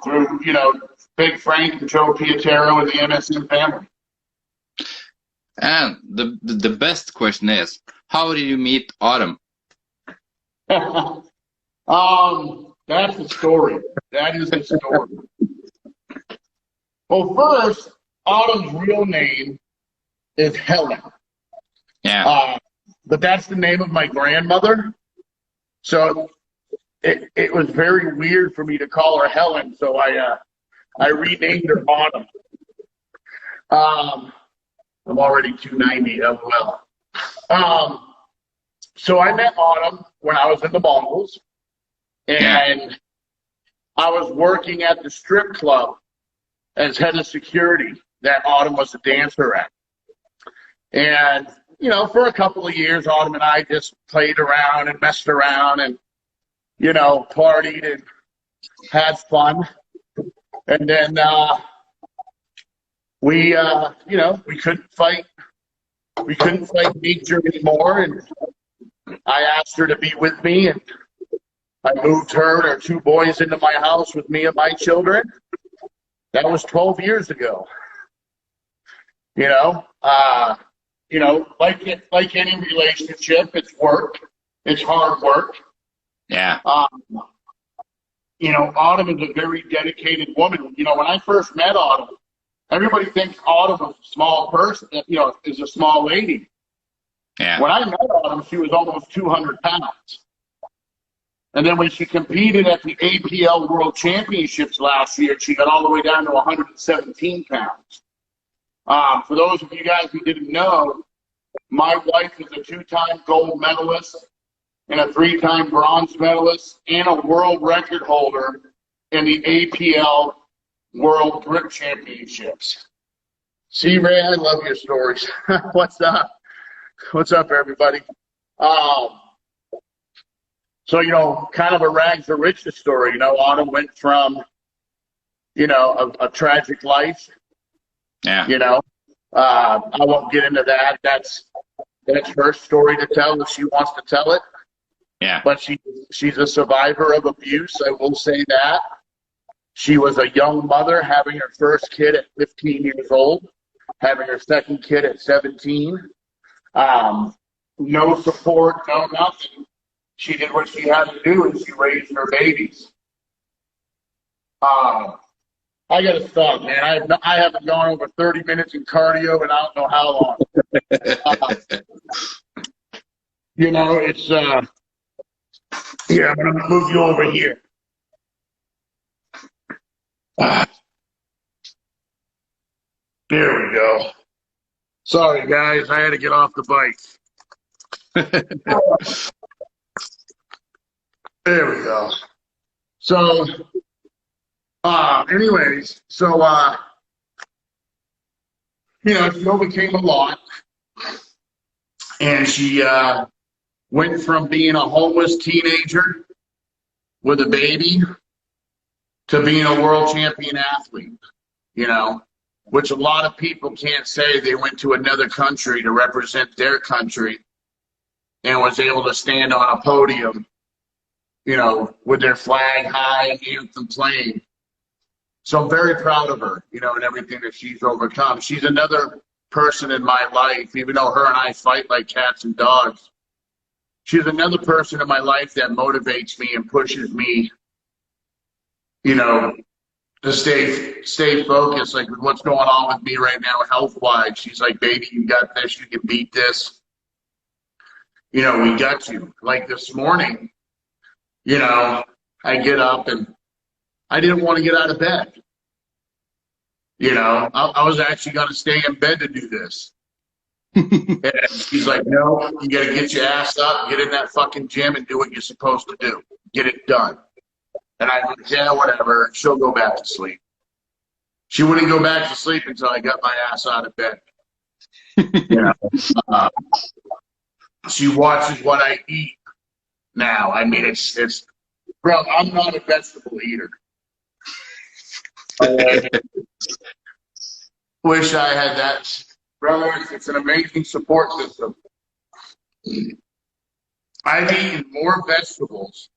through, Big Frank and Joe Pietero and the MSM family. And the best question is, how did you meet Autumn? That's the story. That is the story. Well, first, Autumn's real name is Helen. Yeah. But that's the name of my grandmother. So it was very weird for me to call her Helen. So I renamed her Autumn. I'm already 290. Oh, well. So I met Autumn when I was in the Mongols. And I was working at the strip club as head of security that Autumn was a dancer at. And, for a couple of years, Autumn and I just played around and messed around and, partied and had fun. And then we couldn't fight. We couldn't fight nature anymore. And I asked her to be with me, and I moved her and her two boys into my house with me and my children. That was 12 years ago. Like any relationship, it's work. It's hard work. Yeah. Autumn is a very dedicated woman. When I first met Autumn, everybody thinks Autumn was a small person, is a small lady. Yeah. When I met Autumn, she was almost 200 pounds. And then when she competed at the APL World Championships last year, she got all the way down to 117 pounds. For those of you guys who didn't know, my wife is a 2-time gold medalist and a 3-time bronze medalist and a world record holder in the APL World Grip Championships. See, Ray, I love your stories. What's up? What's up, everybody? So, kind of a rags to riches story. Autumn went from, a tragic life. Yeah. I won't get into that. That's her story to tell if she wants to tell it. Yeah. But she's a survivor of abuse. I will say that. She was a young mother, having her first kid at 15 years old, having her second kid at 17. No support, no nothing. She did what she had to do, and she raised her babies. I gotta stop, man. I haven't gone over 30 minutes in cardio, and I don't know how long. It's I'm gonna move you over here. There we go. Sorry, guys. I had to get off the bike. There we go. So, anyways, she overcame a lot, and she went from being a homeless teenager with a baby to being a world champion athlete, which a lot of people can't say. They went to another country to represent their country and was able to stand on a podium, with their flag high and anthem playing. So I'm very proud of her, and everything that she's overcome. She's another person in my life, even though her and I fight like cats and dogs. She's another person in my life that motivates me and pushes me, to stay focused, like with what's going on with me right now health-wise. She's like, baby, you got this. You can beat this. We got you. Like this morning, I get up and I didn't want to get out of bed. I was actually going to stay in bed to do this. And she's like, no, you got to get your ass up, get in that fucking gym and do what you're supposed to do. Get it done. And I'm like, yeah, whatever. She'll go back to sleep. She wouldn't go back to sleep until I got my ass out of bed. She watches what I eat now. I mean, it's bro, I'm not a vegetable eater. Wish I had that. Brother, it's an amazing support system. I've eaten more vegetables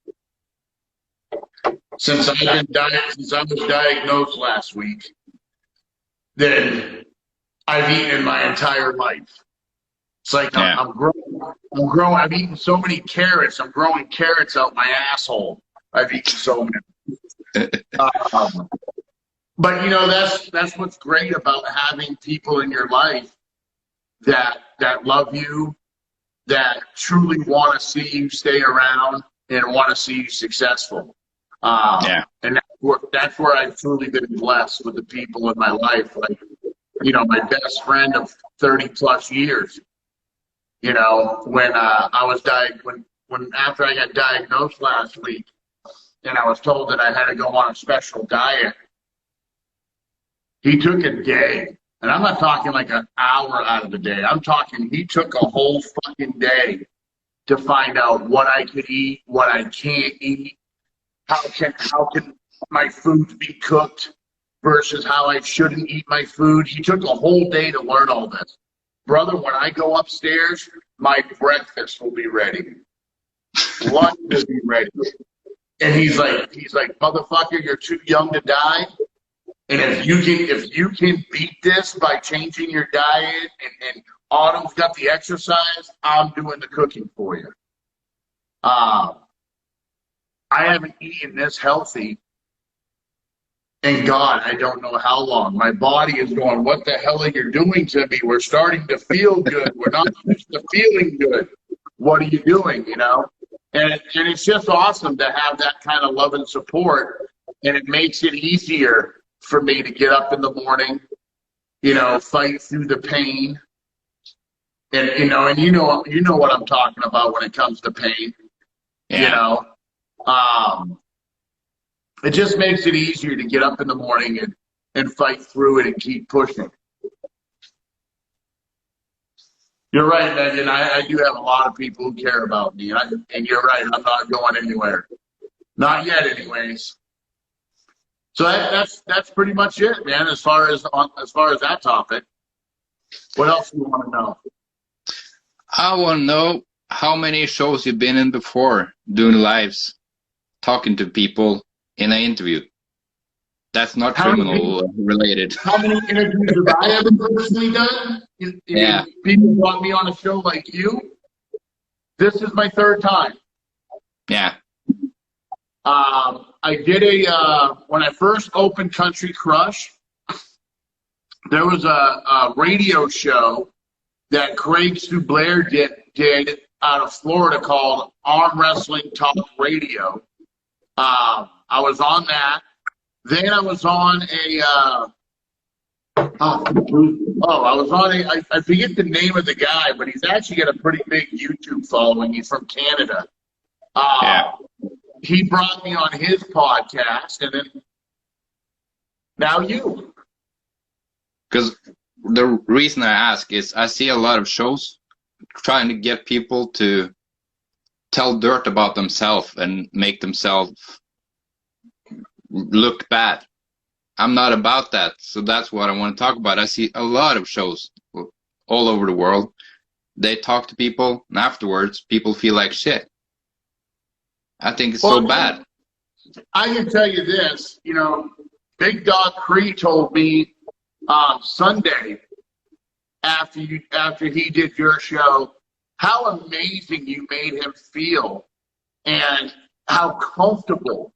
since since I was diagnosed last week than I've eaten in my entire life. It's like Yeah. I'm growing. I've eaten so many carrots. I'm growing carrots out my asshole. I've eaten so many. But that's what's great about having people in your life that love you, that truly want to see you stay around and want to see you successful. Yeah. And that's where I've truly been blessed with the people in my life. Like, my best friend of 30 plus years. When I was when after I got diagnosed last week, and I was told that I had to go on a special diet, he took a day. And I'm not talking like an hour out of the day. I'm talking he took a whole fucking day to find out what I could eat, what I can't eat, how can my food be cooked versus how I shouldn't eat my food. He took a whole day to learn all this. Brother, when I go upstairs, my breakfast will be ready. Lunch will be ready. And he's like, motherfucker, you're too young to die. And if you can beat this by changing your diet and Autumn's got the exercise, I'm doing the cooking for you. I haven't eaten this healthy in God, I don't know how long. My body is going, what the hell are you doing to me? We're starting to feel good. We're not used to feeling good. What are you doing, And it's just awesome to have that kind of love and support. And it makes it easier for me to get up in the morning, fight through the pain. And, and you know what I'm talking about when it comes to pain, Yeah. It just makes it easier to get up in the morning and fight through it and keep pushing. You're right, Megan. I do have a lot of people who care about me. And you're right. I'm not going anywhere. Not yet, anyways. So that's pretty much it, man, as far as that topic. What else do you want to know? I want to know how many shows you've been in before, doing lives, talking to people in an interview. That's not criminal related. How many interviews have I ever personally done? Yeah. People want me on a show like you. This is my third time. Yeah. I did when I first opened Country Crush, there was a radio show that Craig Sublair did out of Florida called Arm Wrestling Talk Radio. I was on that. Then I was on I forget the name of the guy, but he's actually got a pretty big YouTube following. He's from Canada. He brought me on his podcast, and then now you. Because the reason I ask is I see a lot of shows trying to get people to tell dirt about themselves and make themselves look bad. I'm not about that, so that's what I want to talk about. I see a lot of shows all over the world. They talk to people, and afterwards, people feel like shit. I think it's so bad. I can tell you this, Big Dog Cree told me Sunday after he did your show how amazing you made him feel and how comfortable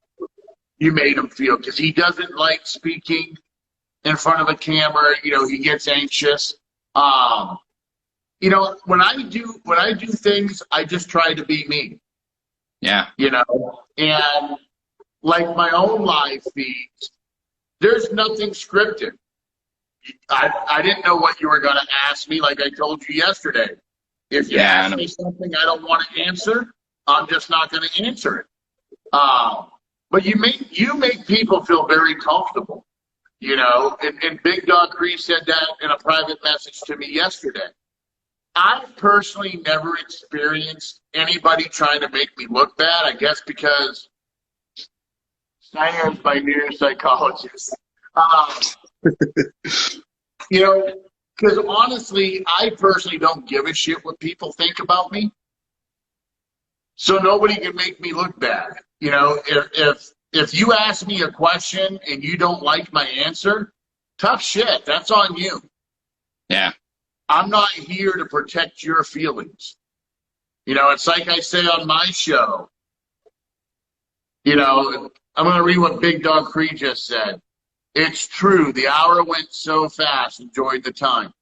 you made him feel, because he doesn't like speaking in front of a camera. He gets anxious. When I do things, I just try to be me. Yeah. And like my own live feeds, there's nothing scripted. I didn't know what you were going to ask me, like I told you yesterday. If you ask me something I don't want to answer, I'm just not going to answer it. But you make people feel very comfortable, and Big Dog Cree said that in a private message to me yesterday. I've personally never experienced anybody trying to make me look bad, I guess because Steiner is my neuropsychologist. Because honestly, I personally don't give a shit what people think about me. So nobody can make me look bad. If if you ask me a question and you don't like my answer, tough shit. That's on you. Yeah. I'm not here to protect your feelings. You know, it's like I say on my show. You know, I'm going to read what Big Dog Creed just said. It's true. The hour went so fast. Enjoyed the time.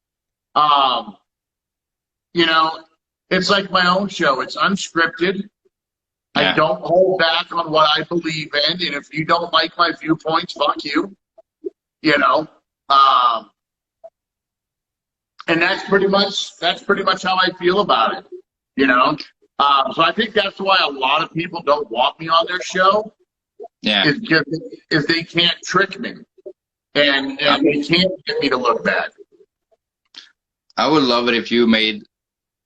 You know, it's like my own show. It's unscripted. Yeah. I don't hold back on what I believe in. And if you don't like my viewpoints, fuck you. You know, and that's pretty much how I feel about it. You know, so I think that's why a lot of people don't want me on their show. Yeah. Is they can't trick me, and they can't get me to look bad. I would love it if you made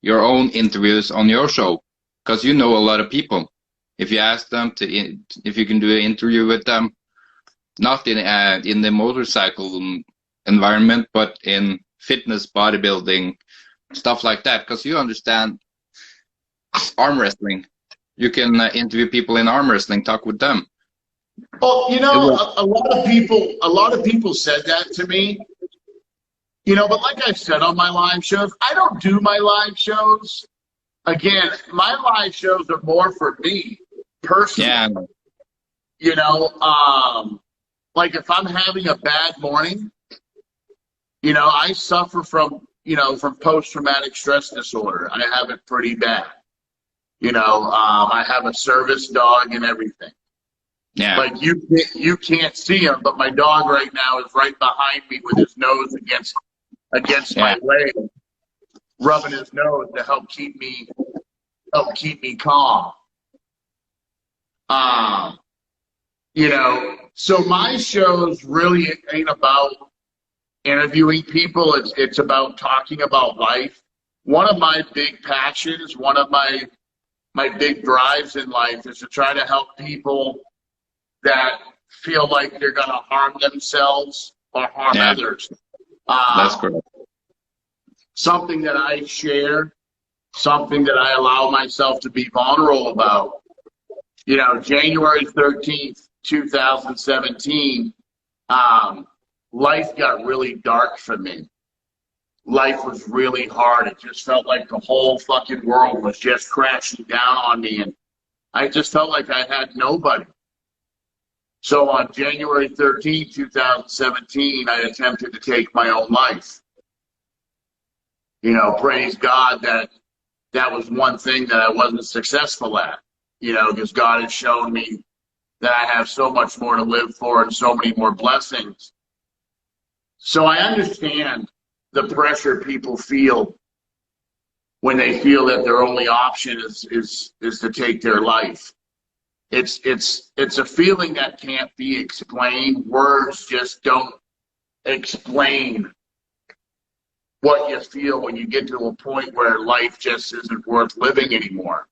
your own interviews on your show, because you know a lot of people. If you ask them if you can do an interview with them, not in the motorcycle environment, but in fitness, bodybuilding, stuff like that, because you understand arm wrestling. You can interview people in arm wrestling, talk with them. Well, you know, a lot of people said that to me. You know, but like I said on my live shows, I don't do my live shows. Again, my live shows are more for me personally. Yeah. You know, like if I'm having a bad morning, you know, I suffer from post-traumatic stress disorder. I have it pretty bad. You know, I have a service dog and everything. Yeah. Like you can't see him, but my dog right now is right behind me with his nose against my leg, rubbing his nose to help keep me calm. You know, so my shows really ain't about interviewing people. It's about talking about life. One of my big passions, one of my big drives in life is to try to help people that feel like they're going to harm themselves or harm others. That's correct. Something that I share, something that I allow myself to be vulnerable about. You know, January 13th, 2017, life got really dark for me. Life was really hard. It just felt like the whole fucking world was just crashing down on me, and I just felt like I had nobody. So on January 13th, 2017, I attempted to take my own life. You know, praise God that was one thing that I wasn't successful at, you know, because God has shown me that I have so much more to live for and so many more blessings. So I understand the pressure people feel when they feel that their only option is to take their life. It's a feeling that can't be explained. Words just don't explain what you feel when you get to a point where life just isn't worth living anymore.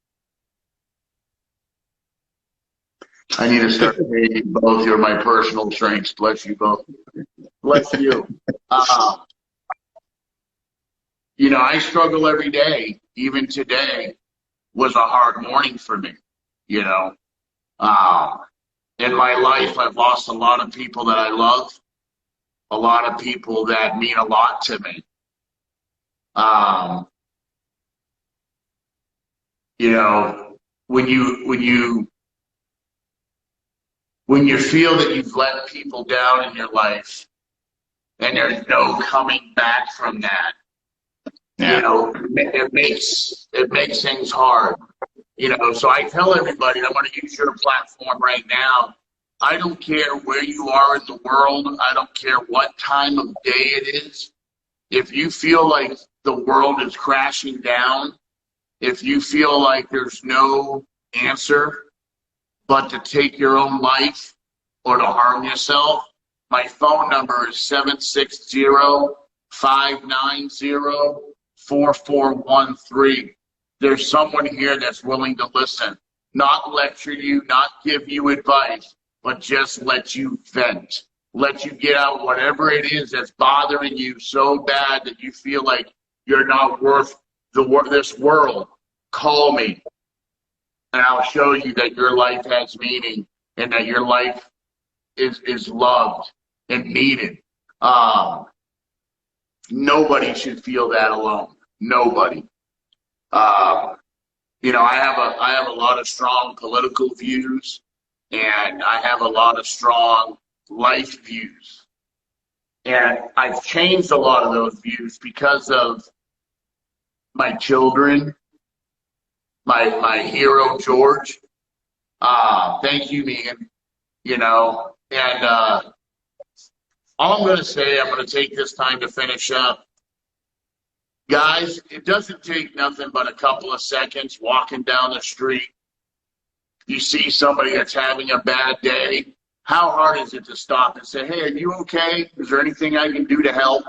I need to start paying you both. You're my personal strengths. Bless you both. Bless you. You know, I struggle every day. Even today was a hard morning for me, you know. In my life, I've lost a lot of people that I love, a lot of people that mean a lot to me. You know, when you feel that you've let people down in your life and there's no coming back from that, you know, it makes things hard. You know, so I tell everybody, and I'm going to use your platform right now, I don't care where you are in the world. I don't care what time of day it is. If you feel like the world is crashing down, if you feel like there's no answer but to take your own life or to harm yourself, my phone number is 760-590-4413. There's someone here that's willing to listen, not lecture you, not give you advice, but just let you vent, let you get out whatever it is that's bothering you so bad that you feel like you're not worth this world. Call me, and I'll show you that your life has meaning and that your life is loved and needed. Nobody should feel that alone. Nobody. You know, I have a lot of strong political views, and I have a lot of strong life views. And I've changed a lot of those views because of my children, my hero, George. Thank you, Megan. You know, and all I'm going to say, I'm going to take this time to finish up. Guys, it doesn't take nothing but a couple of seconds walking down the street. You see somebody that's having a bad day. How hard is it to stop and say, hey, are you okay? Is there anything I can do to help?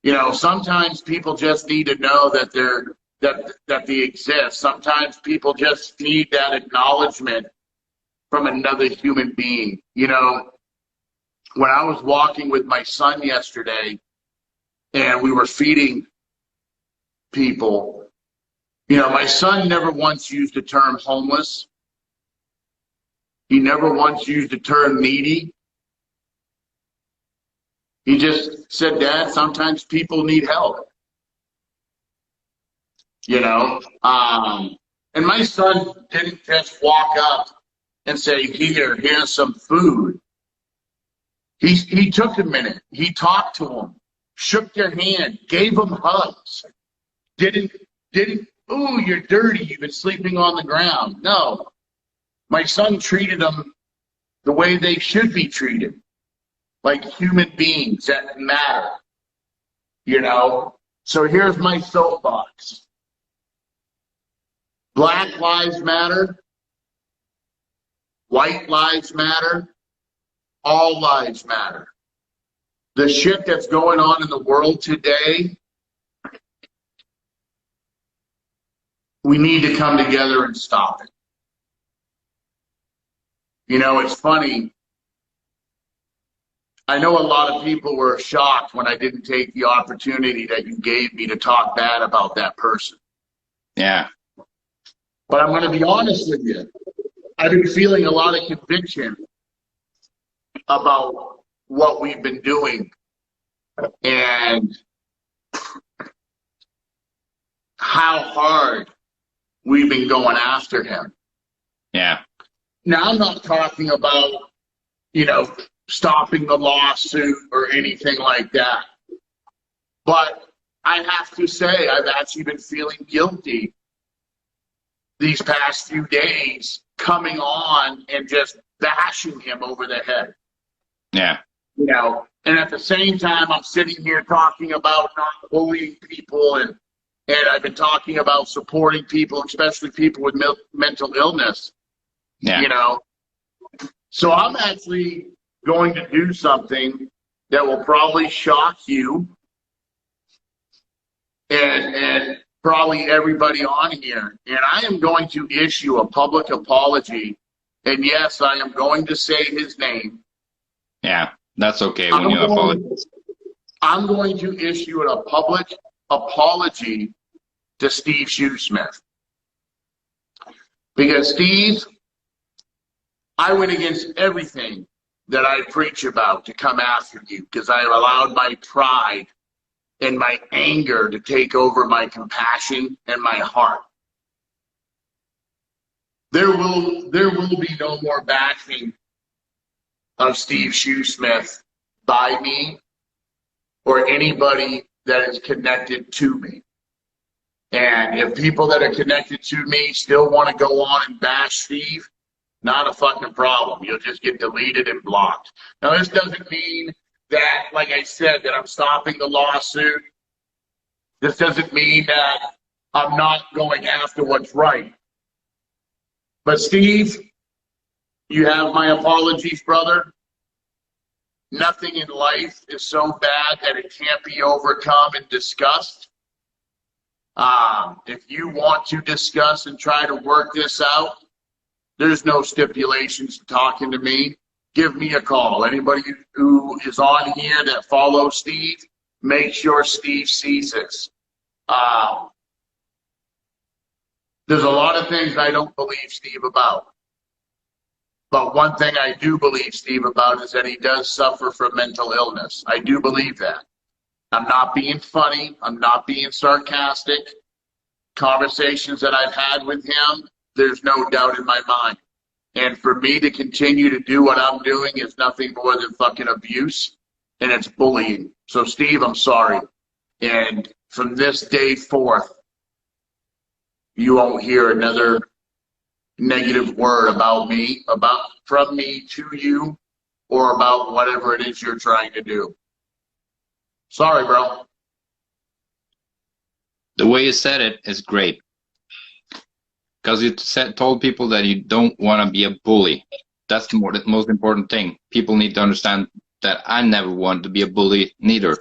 You know, sometimes people just need to know that that they exist. Sometimes people just need that acknowledgement from another human being. You know, when I was walking with my son yesterday and we were feeding people, you know, my son never once used the term homeless. He never once used the term needy. He just said, Dad, sometimes people need help. You know, and my son didn't just walk up and say, here's some food. He took a minute. He talked to him, shook their hand, gave them hugs. Didn't, ooh, you're dirty. You've been sleeping on the ground. No. My son treated them the way they should be treated, like human beings that matter, you know? So here's my soapbox. Black lives matter. White lives matter. All lives matter. The shit that's going on in the world today, we need to come together and stop it. You know, it's funny. I know a lot of people were shocked when I didn't take the opportunity that you gave me to talk bad about that person. Yeah. But I'm going to be honest with you. I've been feeling a lot of conviction about what we've been doing and how hard we've been going after him. Yeah. Now, I'm not talking about, you know, stopping the lawsuit or anything like that. But I have to say, I've actually been feeling guilty these past few days coming on and just bashing him over the head. Yeah. You know, and at the same time, I'm sitting here talking about not bullying people, and I've been talking about supporting people, especially people with mental illness. Yeah. You know, so I'm actually going to do something that will probably shock you and probably everybody on here. And I am going to issue a public apology. And yes, I am going to say his name. Yeah, that's okay when you apologize. I'm going to issue a public apology to Steve Shoesmith. Because Steve, I went against everything that I preach about to come after you because I allowed my pride and my anger to take over my compassion and my heart. There will be no more bashing of Steve Shoesmith by me or anybody that is connected to me. And if people that are connected to me still want to go on and bash Steve, not a fucking problem. You'll just get deleted and blocked. Now, this doesn't mean that, like I said, that I'm stopping the lawsuit. This doesn't mean that I'm not going after what's right. But Steve, you have my apologies, brother. Nothing in life is so bad that it can't be overcome and discussed. If you want to discuss and try to work this out, there's no stipulations talking to me. Give me a call. Anybody who is on here that follows Steve, make sure Steve sees this. There's a lot of things I don't believe Steve about. But one thing I do believe Steve about is that he does suffer from mental illness. I do believe that. I'm not being funny. I'm not being sarcastic. Conversations that I've had with him, there's no doubt in my mind. And for me to continue to do what I'm doing is nothing more than fucking abuse, and it's bullying. So, Steve, I'm sorry. And from this day forth, you won't hear another negative word about me, from me to you, or about whatever it is you're trying to do. Sorry, bro. The way you said it is great. Because you told people that you don't want to be a bully. That's the most important thing. People need to understand that I never wanted to be a bully neither.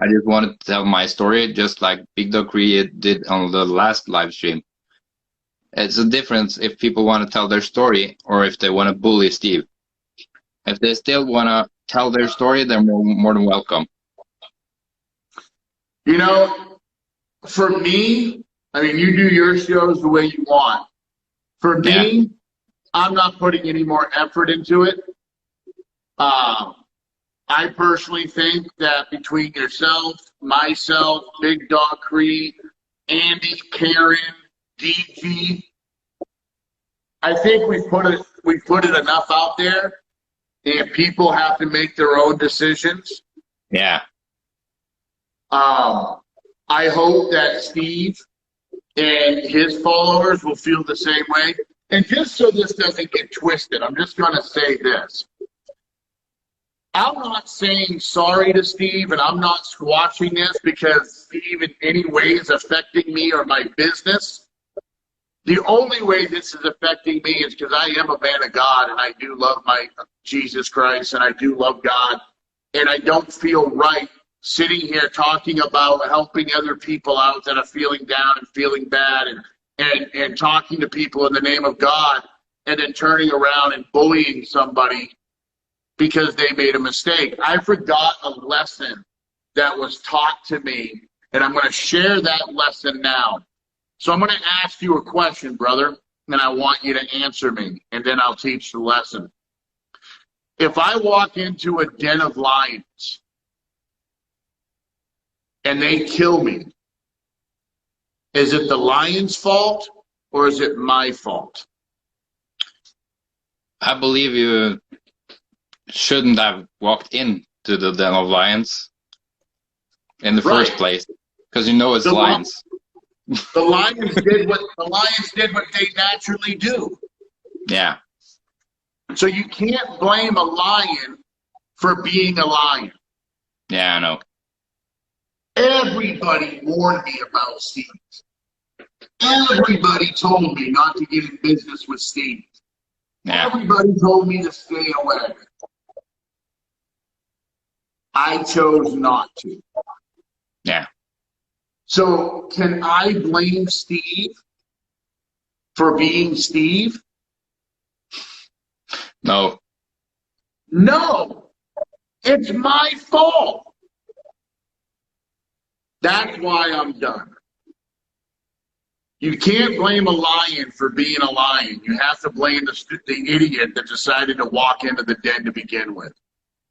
I just wanted to tell my story, just like Big Dog Creed did on the last live stream. It's a difference if people want to tell their story or if they want to bully Steve. If they still want to tell their story, they're more than welcome. You know, for me, I mean, you do your shows the way you want. For me, I'm not putting any more effort into it. I personally think that between yourself, myself, Big Dog Creed, Andy, Karen, DG, I think we put it enough out there, and people have to make their own decisions. Yeah. I hope that Steve and his followers will feel the same way. And just so this doesn't get twisted, I'm just going to say this. I'm not saying sorry to Steve, and I'm not squashing this because Steve in any way is affecting me or my business. The only way this is affecting me is because I am a man of God, and I do love my Jesus Christ, and I do love God, and I don't feel right sitting here talking about helping other people out that are feeling down and feeling bad, and talking to people in the name of God, and then turning around and bullying somebody because they made a mistake. I forgot a lesson that was taught to me, and I'm going to share that lesson now. So I'm going to ask you a question, brother, and I want you to answer me, and then I'll teach the lesson. If I walk into a den of lions and they kill me, is it the lion's fault or is it my fault? I believe you shouldn't have walked into the den of lions in the first place, because you know it's lions. The lions did what they naturally do. Yeah. So you can't blame a lion for being a lion. Yeah, I know. Everybody warned me about Steve. Everybody told me not to get in business with Steve. Yeah. Everybody told me to stay away. I chose not to. Yeah. So can I blame Steve for being Steve? No. No. It's my fault. That's why I'm done. You can't blame a lion for being a lion. You have to blame the idiot that decided to walk into the den to begin with.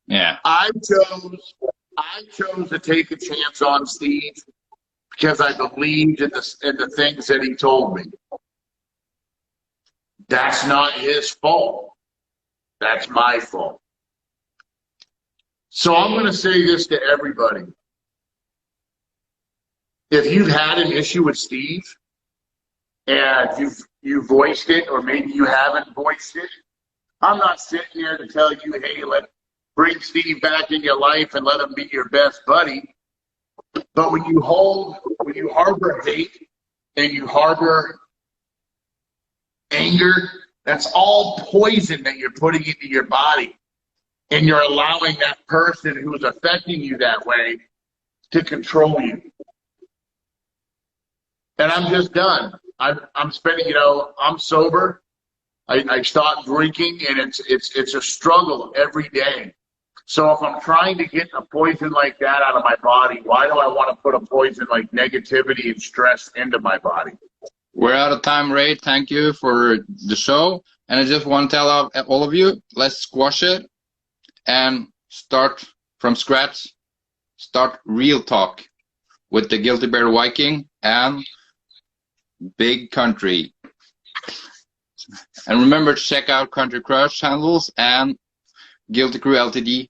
Yeah. I chose to take a chance on Steve because I believed in the things that he told me. That's not his fault. That's my fault. So I'm going to say this to everybody. If you've had an issue with Steve and you voiced it, or maybe you haven't voiced it, I'm not sitting here to tell you, hey, bring Steve back in your life and let him be your best buddy. But when you harbor hate and you harbor anger, that's all poison that you're putting into your body. And you're allowing that person who's affecting you that way to control you. And I'm just done. I'm spending, I'm sober. I stopped drinking, and it's a struggle every day. So if I'm trying to get a poison like that out of my body, why do I want to put a poison like negativity and stress into my body? We're out of time, Ray. Thank you for the show. And I just want to tell all of you, let's squash it and start from scratch. Start real talk with the Guilty Bear Viking and Big Country. And remember to check out Country Crush handles and Guilty Crew Ltd